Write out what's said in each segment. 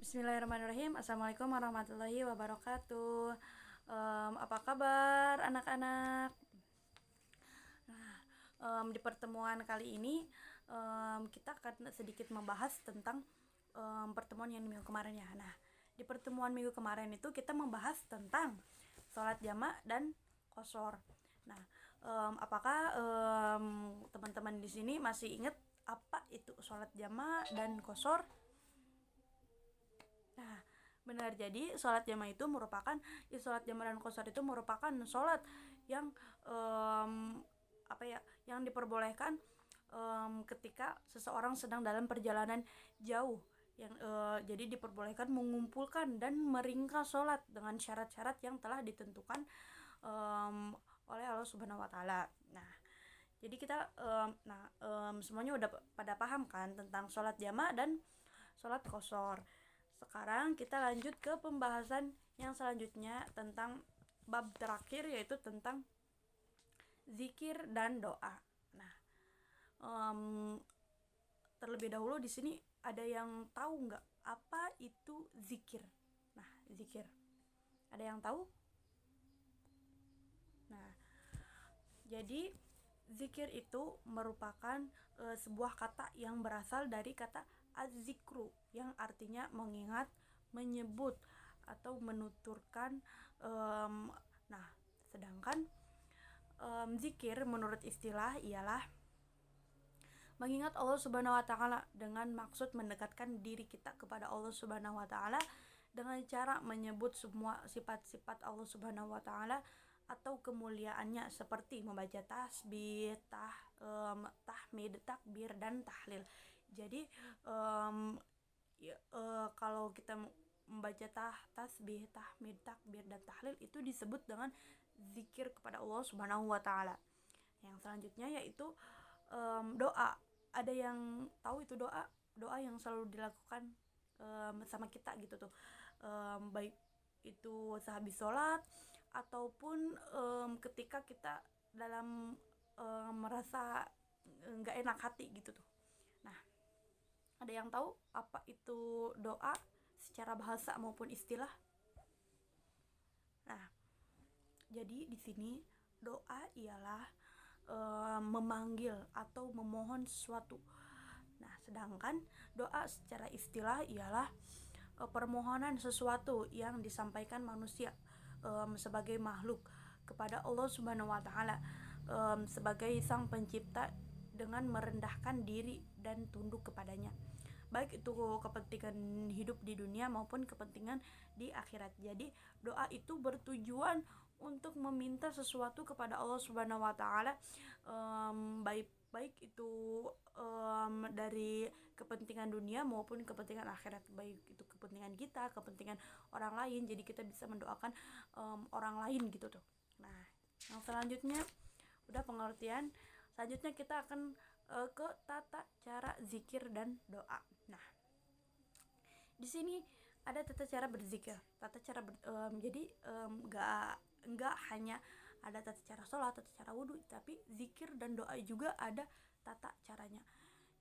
Bismillahirrahmanirrahim. Assalamualaikum warahmatullahi wabarakatuh. Apa kabar anak-anak? Di pertemuan kali ini kita akan sedikit membahas tentang pertemuan yang minggu kemarin ya. Nah, di pertemuan minggu kemarin itu kita membahas tentang sholat jamak dan qashar. Nah, apakah teman-teman di sini masih ingat apa itu sholat jamak dan qashar? Nah, benar. Jadi sholat jamak itu merupakan sholat jamak dan qashar itu merupakan sholat yang yang diperbolehkan ketika seseorang sedang dalam perjalanan jauh, yang jadi diperbolehkan mengumpulkan dan meringkas sholat dengan syarat-syarat yang telah ditentukan oleh Allah Subhanahu Wa Taala. Nah, jadi kita semuanya udah pada paham kan tentang sholat jamak dan sholat qashar. Sekarang kita lanjut ke pembahasan yang selanjutnya tentang bab terakhir, yaitu tentang zikir dan doa. Nah, terlebih dahulu di sini ada yang tahu nggak apa itu zikir? Nah, zikir. Ada yang tahu? Nah, jadi zikir itu merupakan sebuah kata yang berasal dari kata az-zikru, yang artinya mengingat, menyebut, atau menuturkan. Nah, sedangkan zikir menurut istilah ialah mengingat Allah Subhanahu Wa Taala dengan maksud mendekatkan diri kita kepada Allah Subhanahu Wa Taala dengan cara menyebut semua sifat-sifat Allah Subhanahu Wa Taala atau kemuliaannya, seperti membaca tasbih, tahmid, takbir, dan tahlil. Jadi kalau kita membaca tasbih, tahmid, takbir, dan tahlil itu disebut dengan zikir kepada Allah Subhanahu Wa Taala. Yang selanjutnya yaitu doa. Ada yang tahu itu doa? Doa yang selalu dilakukan sama kita gitu tuh, baik itu sehabis sholat ataupun ketika kita dalam merasa nggak enak hati gitu tuh. Nah, ada yang tahu apa itu doa secara bahasa maupun istilah? Nah, jadi di sini doa ialah memanggil atau memohon sesuatu. Nah, sedangkan doa secara istilah ialah permohonan sesuatu yang disampaikan manusia sebagai makhluk kepada Allah Subhanahu Wa Taala sebagai sang pencipta, dengan merendahkan diri dan tunduk kepadanya, baik itu kepentingan hidup di dunia maupun kepentingan di akhirat. Jadi doa itu bertujuan untuk meminta sesuatu kepada Allah Subhanahu Wa Taala, baik itu dari kepentingan dunia maupun kepentingan akhirat, baik itu kepentingan kita, kepentingan orang lain. Jadi kita bisa mendoakan orang lain gitu tuh. Nah, yang selanjutnya udah pengertian. Selanjutnya kita akan ke tata cara zikir dan doa. Nah, di sini ada tata cara berzikir. Tata cara jadi nggak hanya ada tata cara sholat, tata cara wudhu, tapi zikir dan doa juga ada tata caranya.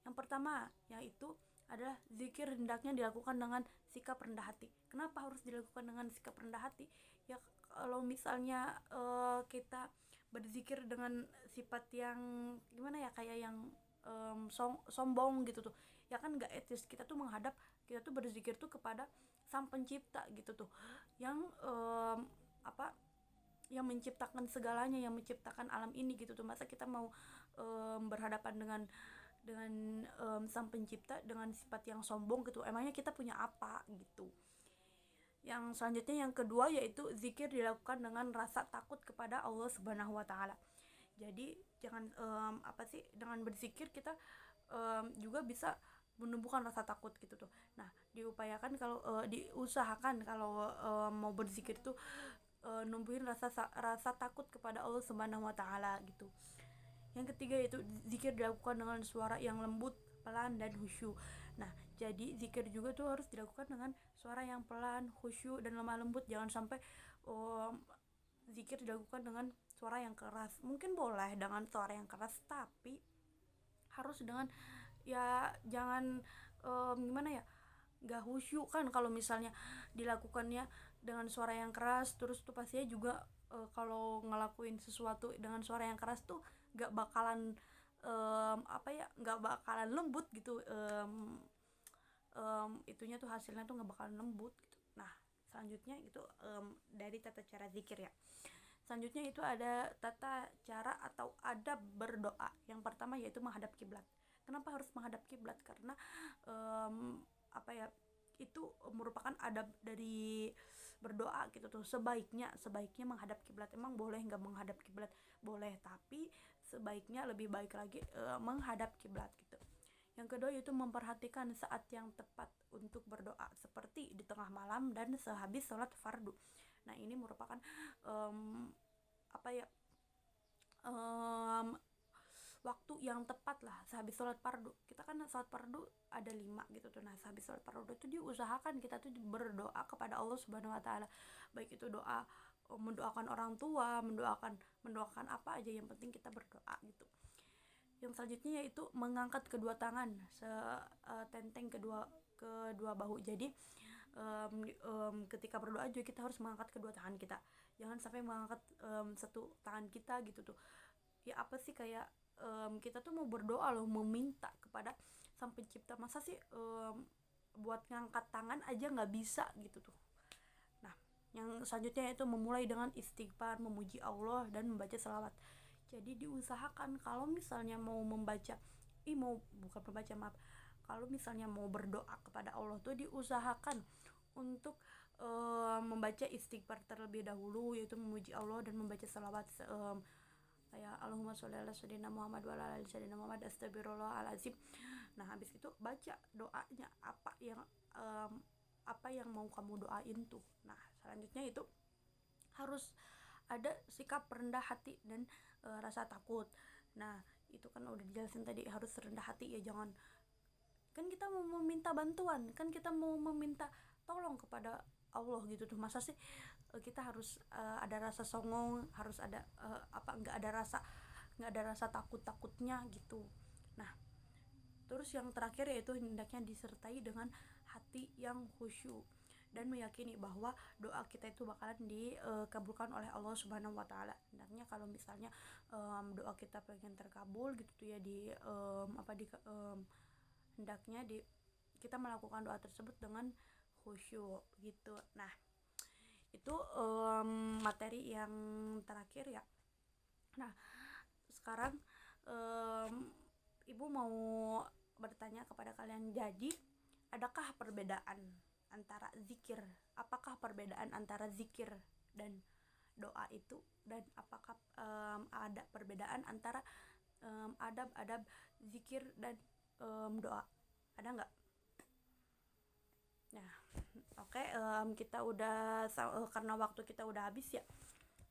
Yang pertama yaitu adalah zikir hendaknya dilakukan dengan sikap rendah hati. Kenapa harus dilakukan dengan sikap rendah hati? Ya, kalau misalnya kita berzikir dengan sifat yang gimana ya, kayak yang sombong gitu tuh, ya kan nggak etis. Kita tuh berzikir tuh kepada sang pencipta gitu tuh, yang yang menciptakan segalanya, yang menciptakan alam ini gitu tuh. Masa kita mau berhadapan dengan sang pencipta dengan sifat yang sombong gitu? Emangnya kita punya apa gitu? Yang selanjutnya, yang kedua, yaitu zikir dilakukan dengan rasa takut kepada Allah Subhanahu Wa Taala. Jadi jangan dengan berzikir kita juga bisa menumbuhkan rasa takut gitu tuh. Nah, diusahakan kalau mau berzikir tuh numbuhin rasa takut kepada Allah Subhanahu Wa Taala gitu. Yang ketiga yaitu zikir dilakukan dengan suara yang lembut, pelan, dan khusyuk. Nah, jadi zikir juga tuh harus dilakukan dengan suara yang pelan, khusyuk, dan lemah lembut. Jangan sampai zikir dilakukan dengan suara yang keras. Mungkin boleh dengan suara yang keras, tapi harus dengan, ya jangan gimana ya, nggak khusyuk kan kalau misalnya dilakukannya dengan suara yang keras. Terus tuh pastinya juga kalau ngelakuin sesuatu dengan suara yang keras tuh nggak bakalan nggak bakalan lembut gitu, itunya tuh hasilnya tuh nggak bakalan lembut gitu. Nah selanjutnya itu dari tata cara zikir ya. Selanjutnya itu ada tata cara atau adab berdoa. Yang pertama yaitu menghadap kiblat. Kenapa harus menghadap kiblat? Karena um, apa ya itu merupakan adab dari berdoa gitu tuh. Sebaiknya menghadap kiblat. Emang boleh nggak menghadap kiblat? Boleh, tapi sebaiknya lebih baik lagi menghadap kiblat gitu. Yang kedua yaitu memperhatikan saat yang tepat untuk berdoa, seperti di tengah malam dan sehabis sholat fardu. Nah ini merupakan um, apa ya um, waktu yang tepat lah sehabis sholat fardu. Kita kan sholat fardu ada 5 gitu tuh. Nah sehabis sholat fardu itu diusahakan kita tuh berdoa kepada Allah Subhanahu Wa Taala, baik itu doa mendoakan orang tua, mendoakan apa aja, yang penting kita berdoa gitu. Yang selanjutnya yaitu mengangkat kedua tangan tenteng kedua bahu. Jadi ketika berdoa juga kita harus mengangkat kedua tangan kita, jangan sampai mengangkat satu tangan kita gitu tuh. Ya apa sih, kayak kita tuh mau berdoa loh, meminta kepada sang pencipta, masa sih buat ngangkat tangan aja nggak bisa gitu tuh. Nah yang selanjutnya itu memulai dengan istighfar, memuji Allah dan membaca selawat. Jadi diusahakan kalau misalnya mau membaca mau bukan membaca, maaf, kalau misalnya mau berdoa kepada Allah tuh diusahakan untuk membaca istighfar terlebih dahulu, yaitu memuji Allah dan membaca selawat kayak Allahumma sholli ala sayyidina Muhammad wa ala ali sayyidina Muhammad astagfirullahalazim. Nah habis itu baca doanya apa yang mau kamu doain tuh. Nah selanjutnya itu harus ada sikap rendah hati dan rasa takut. Nah itu kan udah dijelasin tadi, harus rendah hati ya, jangan, kan kita mau meminta bantuan, kan kita mau meminta tolong kepada Allah gitu tuh. Masa sih kita harus ada rasa songong, harus ada nggak ada rasa takutnya gitu. Nah terus yang terakhir yaitu hendaknya disertai dengan hati yang khusyuk dan meyakini bahwa doa kita itu bakalan dikabulkan oleh Allah Subhanahu Wa Taala. Hendaknya kalau misalnya doa kita pengen terkabul gitu tuh ya, hendaknya kita melakukan doa tersebut dengan khusyuk gitu. Nah itu materi yang terakhir ya. Nah sekarang ibu mau bertanya kepada kalian, jadi adakah perbedaan antara zikir, apakah perbedaan antara zikir dan doa itu, dan apakah ada perbedaan antara adab-adab zikir dan doa, ada nggak? Nah oke, kita udah karena waktu kita udah habis ya,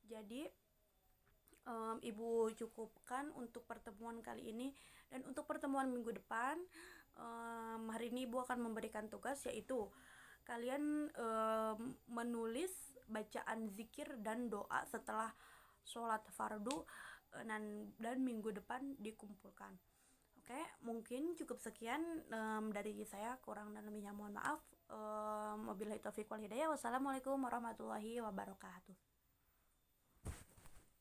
jadi ibu cukupkan untuk pertemuan kali ini. Dan untuk pertemuan minggu depan, hari ini ibu akan memberikan tugas, yaitu kalian menulis bacaan zikir dan doa setelah sholat fardu, dan minggu depan dikumpulkan. Oke, mungkin cukup sekian dari saya, kurang dan lebihnya mohon maaf. Wabillahi taufiq wal hidayah. Wassalamualaikum warahmatullahi wabarakatuh.